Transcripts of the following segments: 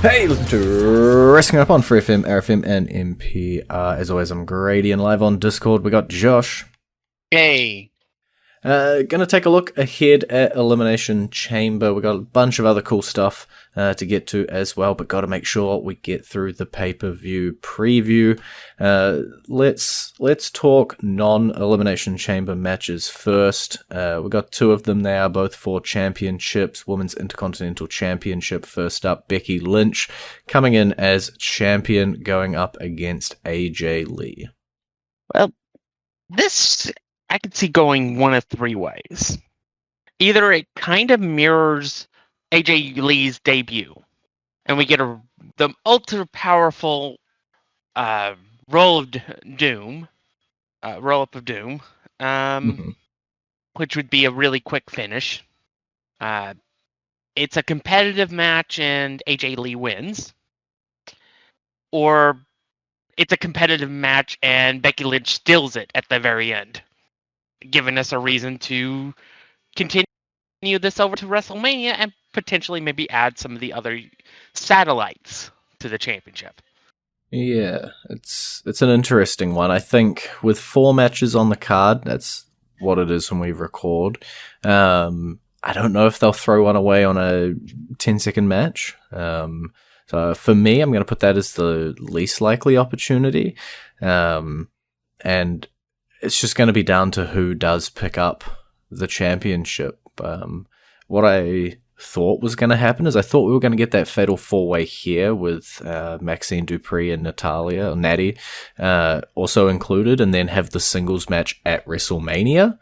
Hey, listen to Wrestling Up on FreeFM, ArrowFM, and NPR. As always, I'm Grady, and live on Discord, we got Josh. Hey. Gonna take a look ahead at Elimination Chamber. We got a bunch of other cool stuff to get to as well, but gotta make sure we get through the pay-per-view preview. Let's talk non-Elimination Chamber matches first. We got two of them now, both for championships. Women's Intercontinental Championship first up, Becky Lynch coming in as champion, going up against AJ Lee. Well, this I could see going one of three ways. Either it kind of mirrors AJ Lee's debut, and we get the ultra powerful roll of doom, roll up of doom, which would be a really quick finish. It's a competitive match, and AJ Lee wins, or it's a competitive match and Becky Lynch steals it at the very end, giving us a reason to continue this over to WrestleMania and potentially maybe add some of the other satellites to the championship. Yeah, it's an interesting one. I think with 4 matches on the card, that's what it is when we record. I don't know if they'll throw one away on a 10-second match. So for me, I'm going to put that as the least likely opportunity. And it's just going to be down to who does pick up the championship. What I thought was going to happen is I thought we were going to get that fatal 4-way here with Maxine Dupree and Natalia, or Natty, also included, and then have the singles match at WrestleMania,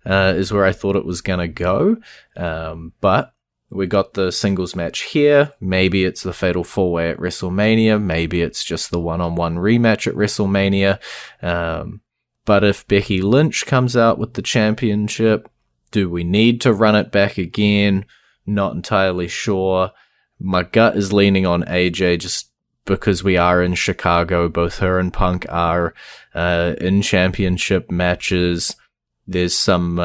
is where I thought it was going to go. But we got the singles match here. Maybe it's the fatal 4-way at WrestleMania. Maybe it's just the one-on-one rematch at WrestleMania. But if Becky Lynch comes out with the championship, do we need to run it back again? Not entirely sure. My gut is leaning on AJ just because we are in Chicago. Both her and Punk are in championship matches. There's some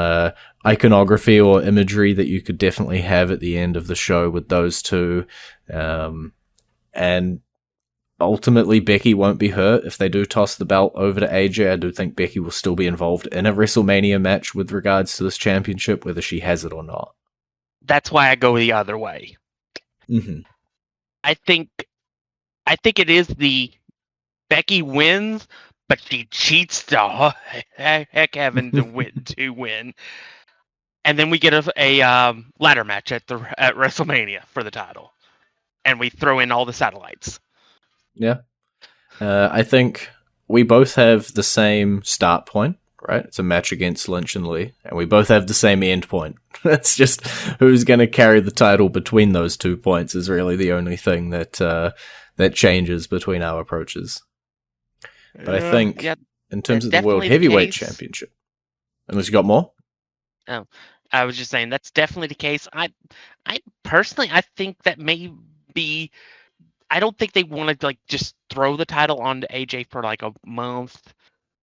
iconography or imagery that you could definitely have at the end of the show with those two. And ultimately, Becky won't be hurt if they do toss the belt over to AJ. I do think Becky will still be involved in a WrestleMania match with regards to this championship, whether she has it or not. That's why I go the other way. Mm-hmm. I think it is the Becky wins, but she cheats the heck heaven to win. And then we get a ladder match at WrestleMania for the title, and we throw in all the satellites. Yeah. I think we both have the same start point, right? It's a match against Lynch and Lee, and we both have the same end point. It's just who's going to carry the title between those 2 points is really the only thing that changes between our approaches. But I think in terms of the World Heavyweight Championship, unless you got more? Oh, I was just saying that's definitely the case. I personally, I think that may be. I don't think they want to just throw the title onto AJ for a month,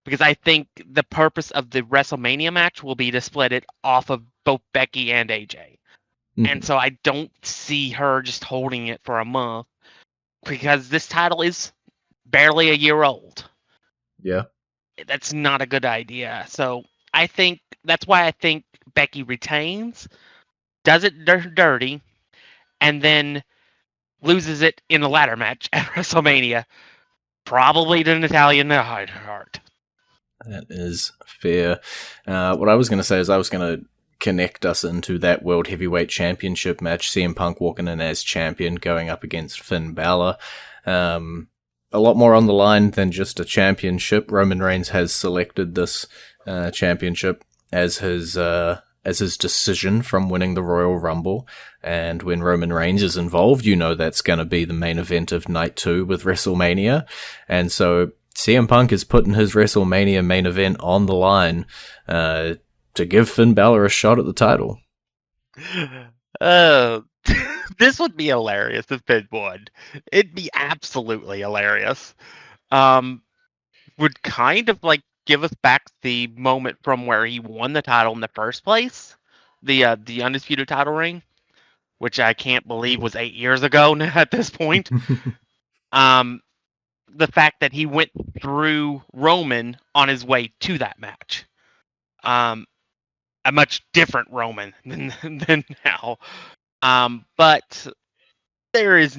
because I think the purpose of the WrestleMania match will be to split it off of both Becky and AJ. Mm-hmm. And so I don't see her just holding it for a month, because this title is barely a year old. Yeah. That's not a good idea. So I think that's why I think Becky retains, does it dirty, and then loses it in the ladder match at WrestleMania, probably to Natalia Neidhart. That is fair. What I was going to say is I was going to connect us into that World Heavyweight Championship match, CM Punk walking in as champion, going up against Finn Balor. A lot more on the line than just a championship. Roman Reigns has selected this championship as his decision from winning the Royal Rumble. And when Roman Reigns is involved, you know that's going to be the main event of night 2 with WrestleMania. And so CM Punk is putting his WrestleMania main event on the line to give Finn Balor a shot at the title. This would be hilarious if Finn won. It'd be absolutely hilarious. Would kind of give us back the moment from where he won the title in the first place, the undisputed title reign. which I can't believe was 8 years ago at this point. The fact that he went through Roman on his way to that match. A much different Roman than now. But there is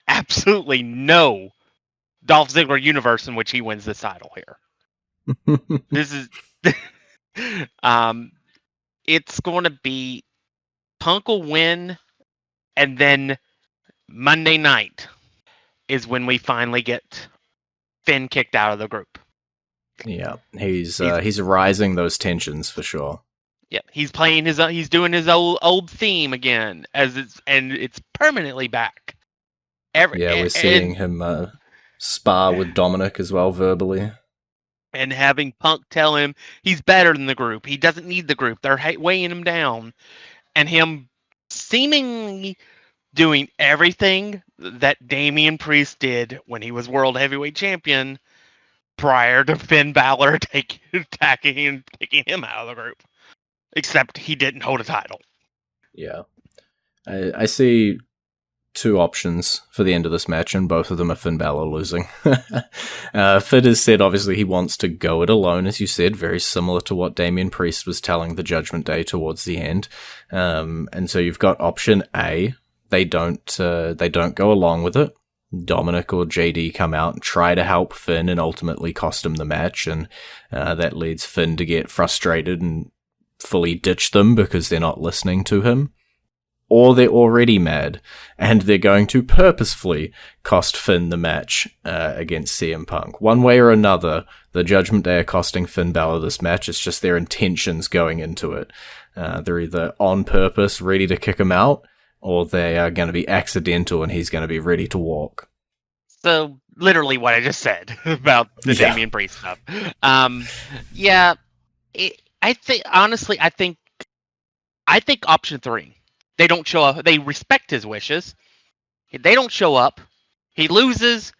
absolutely no Dolph Ziggler universe in which he wins this title here. This is, it's going to be Punk will win, and then Monday night is when we finally get Finn kicked out of the group. Yeah, he's rising those tensions for sure. Yeah, he's playing he's doing his old theme again, and it's permanently back. We're seeing him spar with Dominic as well verbally, and having Punk tell him he's better than the group. He doesn't need the group. They're weighing him down, and him seemingly doing everything that Damian Priest did when he was World Heavyweight Champion prior to Finn Balor attacking and taking him out of the group. Except he didn't hold a title. Yeah. I see two options for the end of this match, and both of them are Finn Balor losing. Finn has said, obviously, he wants to go it alone, as you said, very similar to what Damian Priest was telling the Judgment Day towards the end. And so you've got option A. They don't go along with it. Dominic or JD come out and try to help Finn and ultimately cost him the match, and that leads Finn to get frustrated and fully ditch them because they're not listening to him. Or they're already mad, and they're going to purposefully cost Finn the match against CM Punk. One way or another, the Judgment Day are costing Finn Balor this match. It's just their intentions going into it. They're either on purpose, ready to kick him out, or they are going to be accidental and he's going to be ready to walk. So, literally what I just said about the Damian Priest stuff. I think option 3. They don't show up. They respect his wishes. They don't show up. He loses,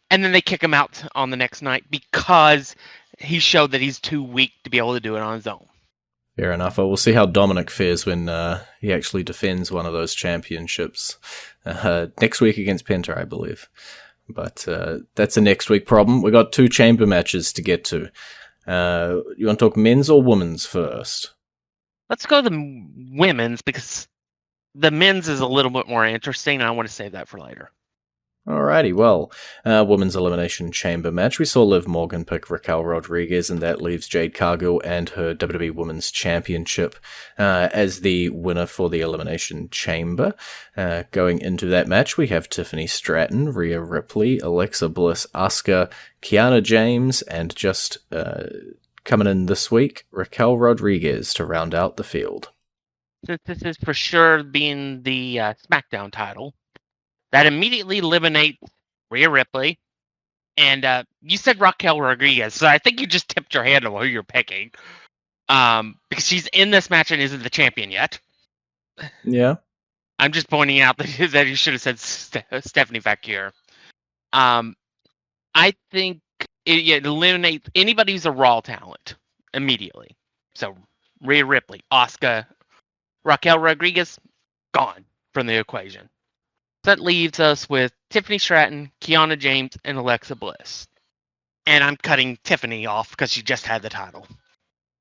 and then they kick him out on the next night because he showed that he's too weak to be able to do it on his own. Fair enough. We'll see how Dominic fares when he actually defends one of those championships next week against Penta, I believe. But that's a next week problem. We got 2 chamber matches to get to. You want to talk men's or women's first? Let's go to the women's because the men's is a little bit more interesting, and I want to save that for later. Alrighty, well, women's Elimination Chamber match. We saw Liv Morgan pick Raquel Rodriguez, and that leaves Jade Cargill and her WWE Women's Championship as the winner for the Elimination Chamber. Going into that match, we have Tiffany Stratton, Rhea Ripley, Alexa Bliss, Asuka, Kiana James, and just coming in this week, Raquel Rodriguez to round out the field. Since this is for sure being the SmackDown title, that immediately eliminates Rhea Ripley. And you said Raquel Rodriguez, so I think you just tipped your hand on who you're picking. Because she's in this match and isn't the champion yet. Yeah. I'm just pointing out that you should have said Stephanie Fakir. I think it eliminates anybody who's a Raw talent immediately. So Rhea Ripley, Asuka, Raquel Rodriguez, gone from the equation. That leaves us with Tiffany Stratton, Kiana James, and Alexa Bliss. And I'm cutting Tiffany off because she just had the title.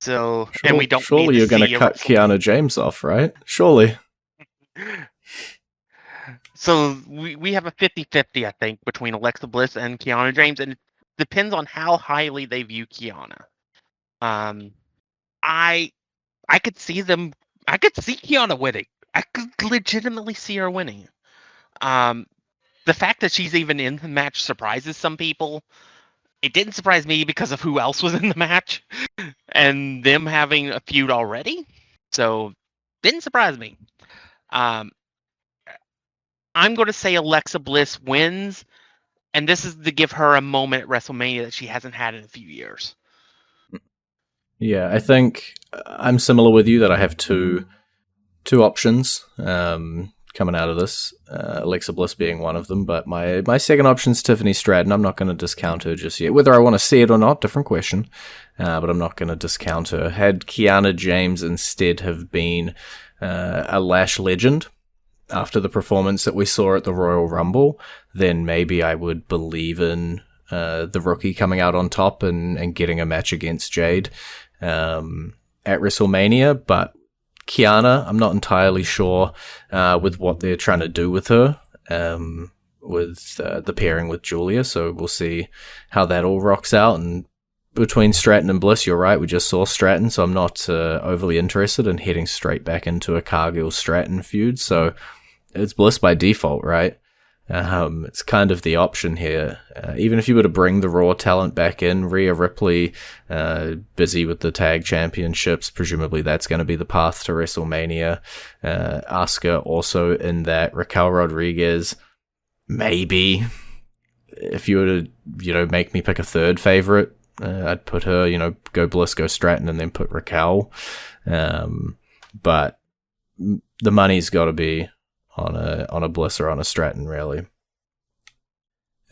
So, and we don't. Surely you're going to cut Kiana James off, right? Surely. So we have a 50-50, I think, between Alexa Bliss and Kiana James, and it depends on how highly they view Kiana. I could see them. I could see Kiana winning. I could legitimately see her winning. The fact that she's even in the match surprises some people. It didn't surprise me because of who else was in the match and them having a feud already. So, didn't surprise me. I'm going to say Alexa Bliss wins, and this is to give her a moment at WrestleMania that she hasn't had in a few years. Yeah, I think I'm similar with you that I have two options coming out of this, Alexa Bliss being one of them, but my second option is Tiffany Stratton. I'm not going to discount her just yet. Whether I want to see it or not, different question, but I'm not going to discount her. Had Kiana James instead have been a Lash legend, after the performance that we saw at the Royal Rumble, then maybe I would believe in the rookie coming out on top and getting a match against Jade at WrestleMania. But Kiana, I'm not entirely sure with what they're trying to do with her, with the pairing with Julia. So we'll see how that all rocks out. And between Stratton and Bliss, you're right, we just saw Stratton, so I'm not overly interested in heading straight back into a Cargill-Stratton feud. So it's Bliss by default, right? It's kind of the option here. Even if you were to bring the Raw talent back in, Rhea Ripley, busy with the tag championships, presumably that's going to be the path to WrestleMania. Asuka also in that. Raquel Rodriguez, maybe. If you were to, make me pick a third favorite, I'd put her, go Bliss, go Stratton, and then put Raquel. But the money's got to be on a Bliss or on a Stratton, really.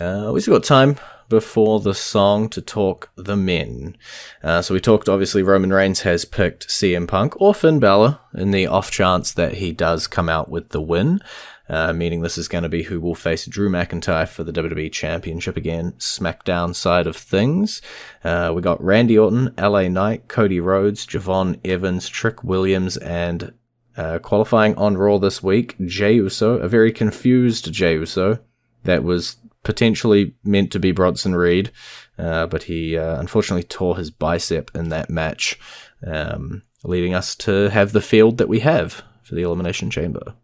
We still got time before the song to talk the men. So we talked, obviously, Roman Reigns has picked CM Punk or Finn Balor in the off chance that he does come out with the win, meaning this is going to be who will face Drew McIntyre for the WWE Championship again, SmackDown side of things. We got Randy Orton, LA Knight, Cody Rhodes, Javon Evans, Trick Williams, and qualifying on Raw this week, Jey Uso, a very confused Jey Uso that was potentially meant to be Bronson Reed, but he unfortunately tore his bicep in that match, leading us to have the field that we have for the Elimination Chamber.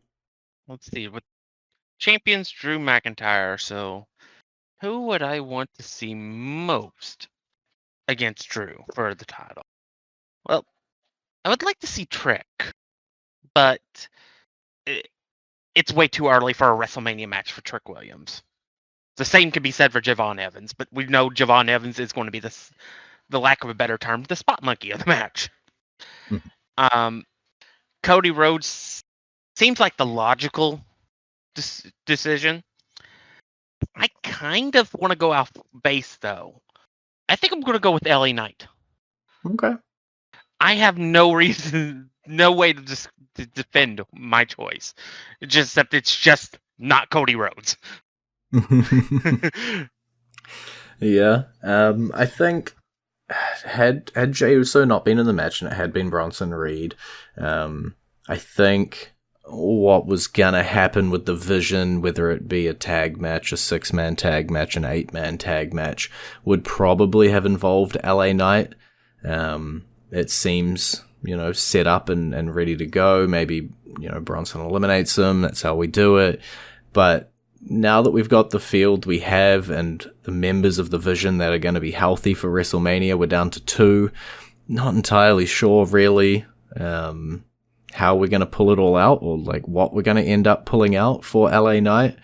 Let's see. With champions Drew McIntyre, so who would I want to see most against Drew for the title? Well, I would like to see Trick, but it's way too early for a WrestleMania match for Trick Williams. The same could be said for Javon Evans, but we know Javon Evans is going to be the lack of a better term, the spot monkey of the match. Cody Rhodes seems like the logical decision. I kind of want to go off base, though. I think I'm going to go with LA Knight. Okay. I have no reason, no way to defend my choice. Except it's just not Cody Rhodes. Yeah. I think had Jey Uso not been in the match and it had been Bronson Reed, I think what was gonna happen with the Vision, whether it be a tag match, a 6-man tag match, an 8-man tag match, would probably have involved LA Knight. It seems, set up and ready to go. Maybe, Bronson eliminates him. That's how we do it. But now that we've got the field we have and the members of the Vision that are going to be healthy for WrestleMania, we're down to 2. Not entirely sure, really, how we're going to pull it all out or like what we're going to end up pulling out for LA Knight.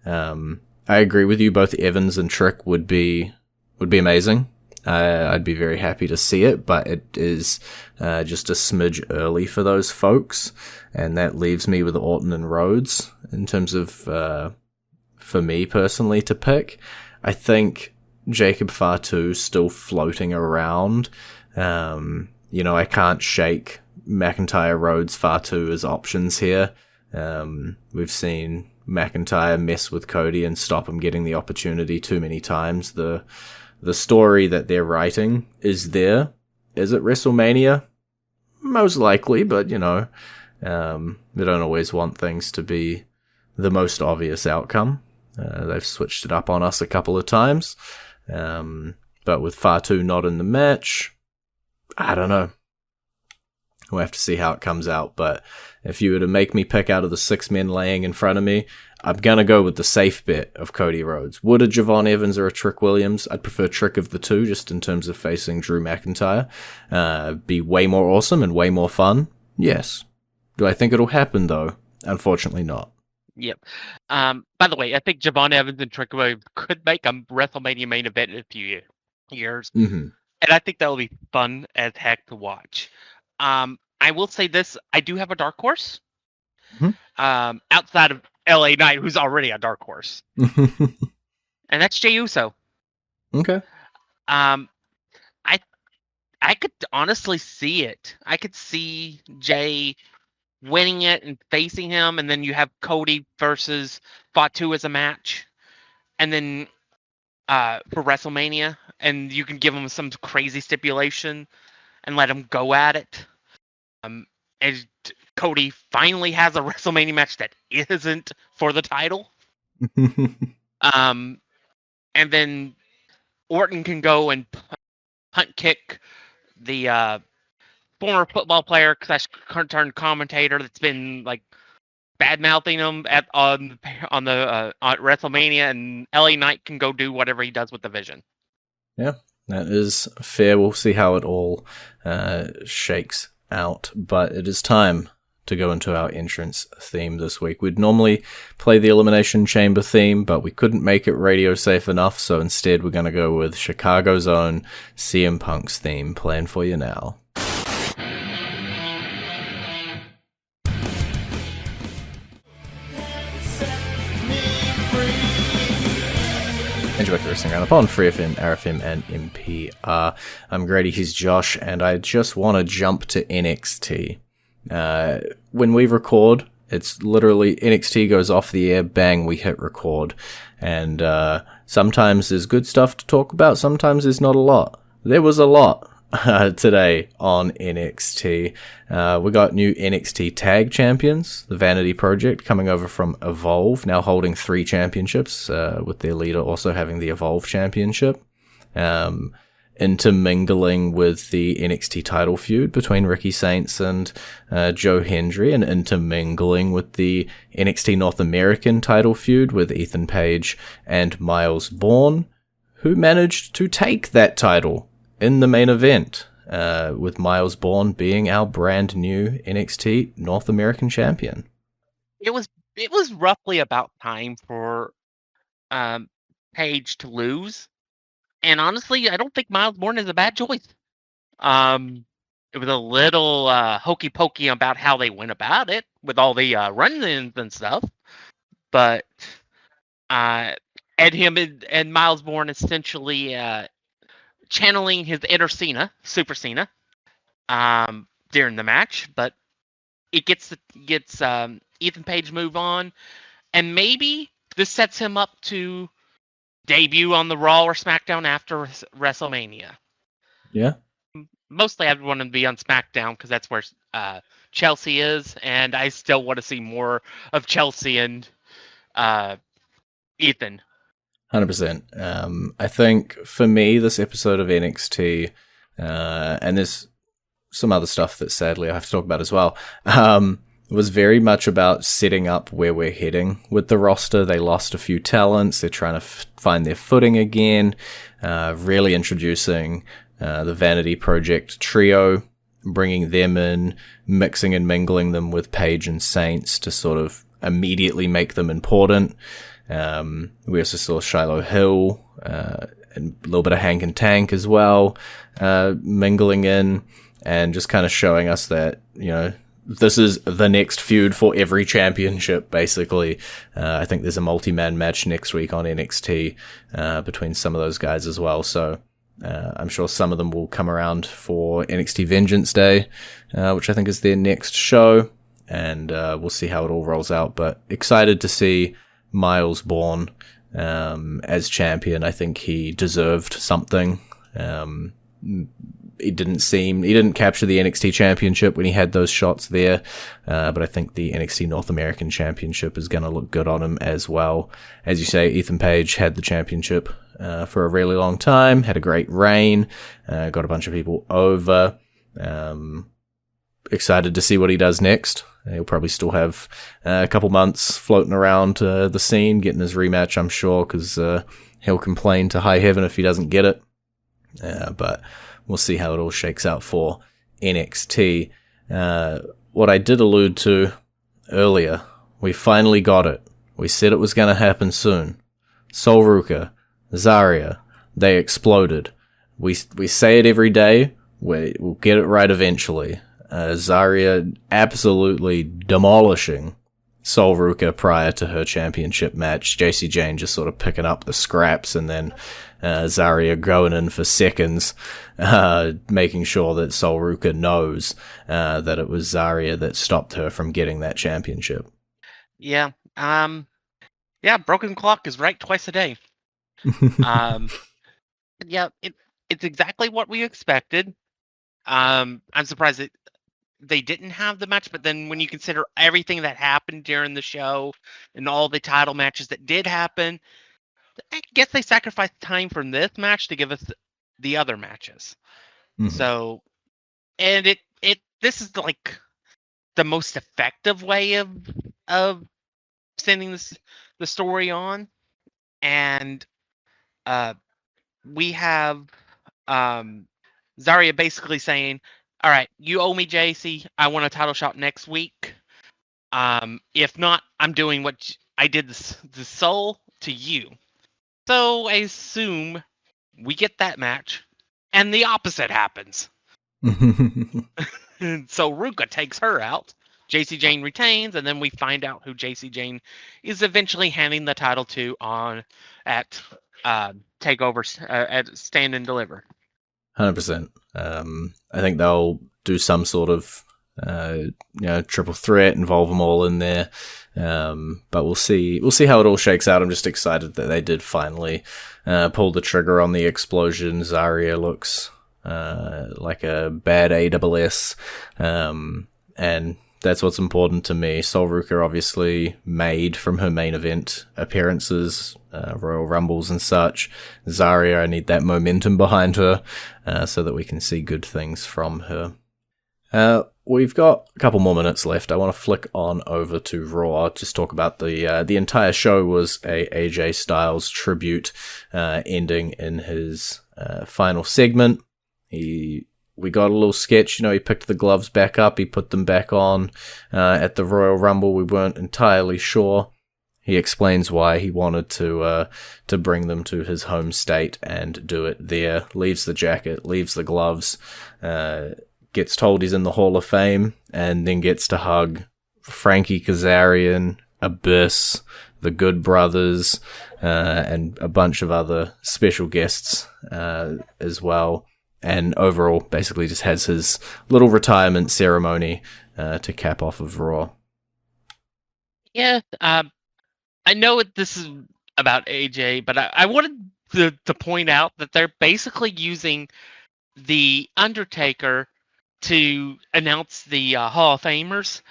I agree with you. Both Evans and Trick would be amazing. I'd be very happy to see it, but it is just a smidge early for those folks, and that leaves me with Orton and Rhodes in terms of, for me personally, to pick. I think Jacob Fatu's still floating around. I can't shake McIntyre, Rhodes, Fatu as options here. We've seen McIntyre mess with Cody and stop him getting the opportunity too many times. The story that they're writing is there. Is it WrestleMania? Most likely, but, they don't always want things to be the most obvious outcome. They've switched it up on us a couple of times. But with Fatu not in the match, I don't know. We'll have to see how it comes out. But if you were to make me pick out of the 6 men laying in front of me, I'm going to go with the safe bet of Cody Rhodes. Would a Javon Evans or a Trick Williams? I'd prefer Trick of the two, just in terms of facing Drew McIntyre. Be way more awesome and way more fun? Yes. Do I think it'll happen, though? Unfortunately not. Yep. By the way, I think Javon Evans and Trick Williams could make a WrestleMania main event in a few years. Mm-hmm. And I think that will be fun as heck to watch. I will say this. I do have a dark horse. Mm-hmm. Outside of LA Knight, who's already a dark horse. And that's Jey Uso. Okay. I could honestly see it. I could see Jey winning it and facing him, and then you have Cody versus Fatu as a match, and then for WrestleMania, and you can give him some crazy stipulation and let him go at it. And Cody finally has a WrestleMania match that isn't for the title. And then Orton can go and punt kick the former football player / turned commentator that's been like bad mouthing him on WrestleMania, and LA Knight can go do whatever he does with the Vision. Yeah, that is fair. We'll see how it all shakes out, but it is time to go into our entrance theme this week. We'd normally play the Elimination Chamber theme, but we couldn't make it radio safe enough, so instead we're going to go with Chicago's own CM Punk's theme, playing for you now. Enjoy the Wrestling Roundup on FreeFM, ArrowFM, and NPR. I'm Grady, he's Josh, and I just want to jump to NXT. When we record, it's literally NXT goes off the air, bang, we hit record. And sometimes there's good stuff to talk about, sometimes there's not a lot. There was a lot today on NXT. We got new NXT Tag Champions, the Vanity Project, coming over from Evolve, now holding 3 championships, with their leader also having the Evolve Championship. Intermingling with the NXT title feud between Ricky Saints and Joe Hendry, and intermingling with the NXT North American title feud with Ethan Page and Miles Bourne, who managed to take that title in the main event, with Miles Bourne being our brand new NXT North American champion. It was roughly about time for Page to lose. And honestly, I don't think Miles Bourne is a bad choice. It was a little hokey pokey about how they went about it with all the run-ins and stuff, but and Miles Bourne essentially channeling his inner Cena, Super Cena, during the match. But it gets Ethan Page move on, and maybe this sets him up to debut on the Raw or SmackDown after WrestleMania. Yeah. Mostly I'd want him to be on SmackDown because that's where Chelsea is, and I still want to see more of Chelsea and Ethan. 100%. I think for me, this episode of NXT, and there's some other stuff that sadly I have to talk about as well, was very much about setting up where we're heading with the roster. They lost a few talents. They're trying to find their footing again, really introducing the Vanity Project trio, bringing them in, mixing and mingling them with Page and Saints to sort of immediately make them important. We also saw Shiloh Hill, and a little bit of Hank and Tank as well, mingling in and just kind of showing us that, you know, this is the next feud for every championship, basically. I think there's a multi-man match next week on NXT between some of those guys as well. So I'm sure some of them will come around for NXT Vengeance Day, which I think is their next show. And we'll see how it all rolls out. But excited to see Miles Bourne as champion. I think he deserved something. He didn't capture the NXT championship when he had those shots there, but I think the NXT North American championship is going to look good on him as well. As you say, Ethan Page had the championship for a really long time, had a great reign, got a bunch of people over. Excited to see what he does next. He'll probably still have a couple months floating around the scene, getting his rematch, I'm sure, because he'll complain to high heaven if he doesn't get it. But we'll see how it all shakes out for NXT. What I did allude to earlier, we finally got it. We said it was going to happen soon. Sol Ruka, Zarya, they exploded. We say it every day. We'll get it right eventually. Zarya absolutely demolishing Sol Ruka prior to her championship match. JC Jane just sort of picking up the scraps, and then Zarya going in for seconds, making sure that Sol Ruka knows that it was Zarya that stopped her from getting that championship. Yeah. Broken clock is right twice a day. Yeah, it's exactly what we expected. I'm surprised that they didn't have the match, but then when you consider everything that happened during the show and all the title matches that did happen, I guess they sacrificed time from this match to give us the other matches. Mm-hmm. So, and this is like the most effective way of sending the story on, and we have Zarya basically saying, "All right, you owe me, JC. I want a title shot next week. If not, I'm doing what I did the Soul to you." So I assume we get that match, and the opposite happens. So Ruka takes her out. JC Jane retains, and then we find out who JC Jane is eventually handing the title to at Takeover at Stand and Deliver. 100%. I think they'll do some sort of triple threat, involve them all in there. But we'll see how it all shakes out. I'm just excited that they did finally pull the trigger on the explosion. Zarya looks like a bad AWS, and that's what's important to me. Sol Ruka obviously made from her main event appearances, Royal Rumbles and such. Zarya, I need that momentum behind her so that we can see good things from her. We've got a couple more minutes left. I want to flick on over to Raw. Just talk about the entire show was a AJ Styles tribute, ending in his final segment. We got a little sketch, he picked the gloves back up, he put them back on at the Royal Rumble. We weren't entirely sure. He explains why he wanted to bring them to his home state and do it there. Leaves the jacket, leaves the gloves, gets told he's in the Hall of Fame, and then gets to hug Frankie Kazarian, Abyss, the Good Brothers, and a bunch of other special guests as well. And overall, basically just has his little retirement ceremony to cap off of Raw. Yeah, I know this is about AJ, but I wanted to point out that they're basically using the Undertaker to announce the Hall of Famers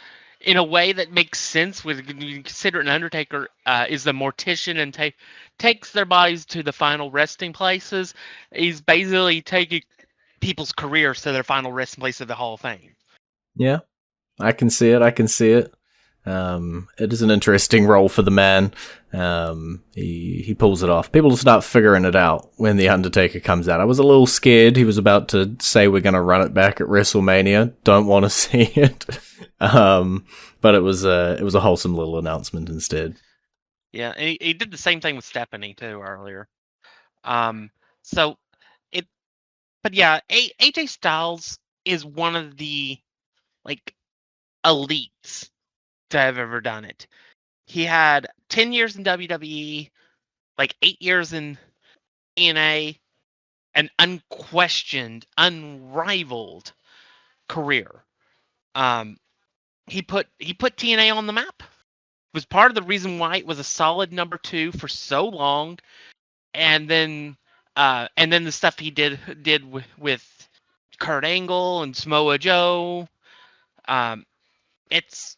in a way that makes sense when you consider an Undertaker is the mortician and takes their bodies to the final resting places. He's basically taking people's careers to their final resting place of the Hall of Fame. Yeah, I can see it. It is an interesting role for the man. He pulls it off. People start figuring it out when The Undertaker comes out. I was a little scared. He was about to say we're going to run it back at WrestleMania. Don't want to see it. But it was a wholesome little announcement instead. Yeah, and he did the same thing with Stephanie too earlier. But yeah, AJ Styles is one of the elites to have ever done it. He had 10 years in WWE, 8 years in TNA, an unquestioned, unrivaled career. He put TNA on the map. Was part of the reason why it was a solid number 2 for so long, and then the stuff he did with Kurt Angle and Samoa Joe. It's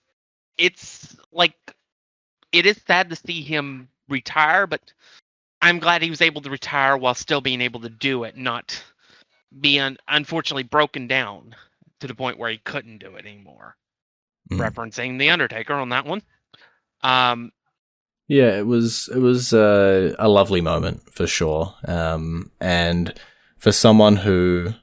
it is sad to see him retire, but I'm glad he was able to retire while still being able to do it, not be unfortunately broken down to the point where he couldn't do it anymore. Referencing The Undertaker on that one. Yeah, it was a lovely moment for sure. And for someone who,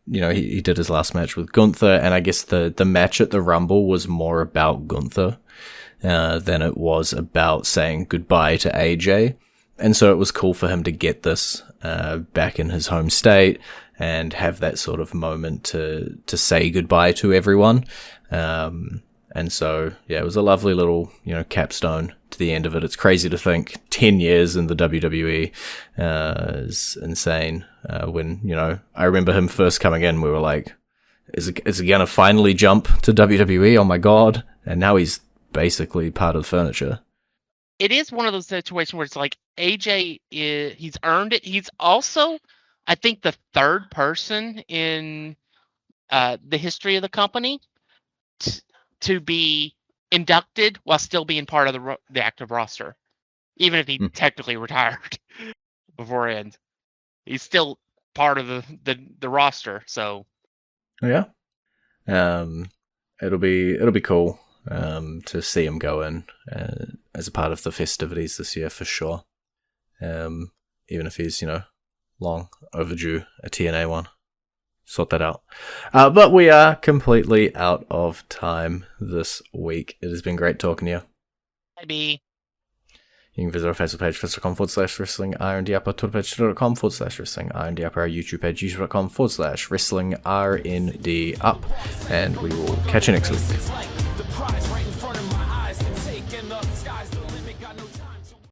he did his last match with Gunther, and I guess the match at the Rumble was more about Gunther than it was about saying goodbye to AJ. And so it was cool for him to get this back in his home state and have that sort of moment to say goodbye to everyone. And so, yeah, it was a lovely little, capstone to the end of it. It's crazy to think 10 years in the WWE is insane. When, I remember him first coming in, we were like, is he going to finally jump to WWE? Oh my God. And now he's basically part of the furniture. It is one of those situations where it's like AJ he's earned it. He's also, I think, the third person in the history of the company to be inducted while still being part of the active roster, even if he technically retired beforehand. He's still part of the roster. So yeah, it'll be cool to see him go in as a part of the festivities this year for sure. Even if he's long overdue a TNA one. Sort that out. But we are completely out of time this week. It has been great talking to you. maybe. You can visit our Facebook page, facebook.com/wrestling RND Upper, Twitter page, twitter.com/wrestling RND Upper, our YouTube page, youtube.com/wrestling RND Up. And we will catch you next week.